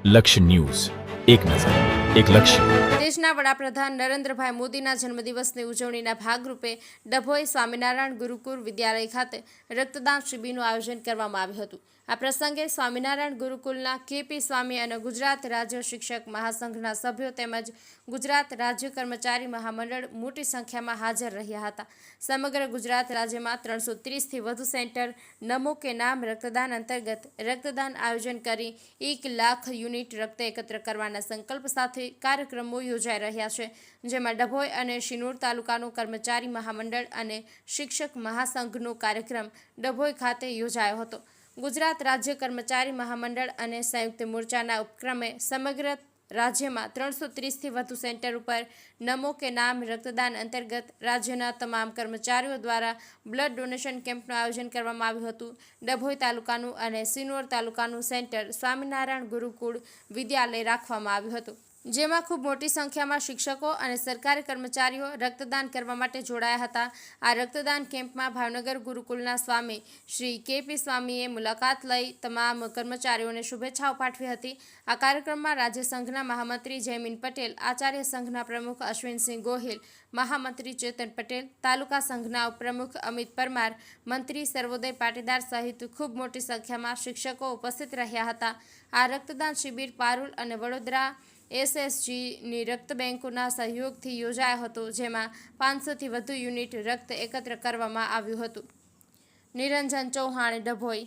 લક્ષ્ય ન્યૂઝ, એક નજર, એક લક્ષ્ય. દેશના વડાપ્રધાન નરેન્દ્રભાઈ મોદીના જન્મદિવસની ઉજવણીના ભાગરૂપે ડભોઈ સ્વામિનારાયણ ગુરુકુળ વિદ્યાલય ખાતે રક્તદાન શિબિરનું આયોજન કરવામાં આવ્યું હતું. આ પ્રસંગે સ્વામિનારાયણ ગુરુકુળના કેપી સ્વામી અને ગુજરાત રાજ્ય શિક્ષક મહાસંઘના સભ્યો તેમજ ગુજરાત રાજ્ય કર્મચારી મહામંડળ મોટી સંખ્યામાં હાજર રહ્યા હતા. સમગ્ર ગુજરાત રાજ્યમાં 330થી વધુ સેન્ટર નમો કે નામ રક્તદાન અંતર્ગત રક્તદાન આયોજન કરી 1 લાખ યુનિટ રક્ત એકત્ર કરવાના સંકલ્પ સાથે કાર્યક્રમો યોજાઈ રહ્યા છે, જેમાં ડભોઈ અને શિનોર તાલુકાનું કર્મચારી મહામંડળ અને શિક્ષક મહાસંઘનો કાર્યક્રમ ડભોઈ ખાતે યોજાયો હતો. ગુજરાત રાજ્ય કર્મચારી મહામંડળ અને સંયુક્ત મોરચાના ઉપક્રમે સમગ્ર રાજ્યમાં 330થી વધુ સેન્ટર ઉપર નમો કે નામ રક્તદાન અંતર્ગત રાજ્યના તમામ કર્મચારીઓ દ્વારા બ્લડ ડોનેશન કેમ્પનું આયોજન કરવામાં આવ્યું હતું. ડભોઈ તાલુકાનું અને સિનોર તાલુકાનું સેન્ટર સ્વામિનારાયણ ગુરુકુળ વિદ્યાલય રાખવામાં આવ્યું હતું, જેમાં ખૂબ મોટી સંખ્યામાં શિક્ષકો અને સરકારી કર્મચારીઓ રક્તદાન કરવા માટે જોડાયા હતા. આ રક્તદાન કેમ્પમાં ભાવનગર ગુરુકુળના સ્વામી શ્રી કેપી સ્વામીએ મુલાકાત લઈ તમામ કર્મચારીઓને શુભેચ્છાઓ પાઠવી હતી. આ કાર્યક્રમમાં રાજ્ય સંઘના મહામંત્રી જયમીન પટેલ, આચાર્ય સંઘના પ્રમુખ અશ્વિનસિંહ ગોહિલ, મહામંત્રી ચેતન પટેલ, તાલુકા સંઘના ઉપપ્રમુખ અમિત પરમાર, મંત્રી સર્વોદય પાટીદાર સહિત ખૂબ મોટી સંખ્યામાં શિક્ષકો ઉપસ્થિત રહ્યા હતા. આ રક્તદાન શિબિર પારુલ અને વડોદરા SSGની રક્ત બેંકોના સહયોગથી યોજાયો હતો, જેમાં 500થી વધુ યુનિટ રક્ત એકત્ર કરવામાં આવ્યું હતું. નિરંજન ચૌહાણ, ડભોઈ.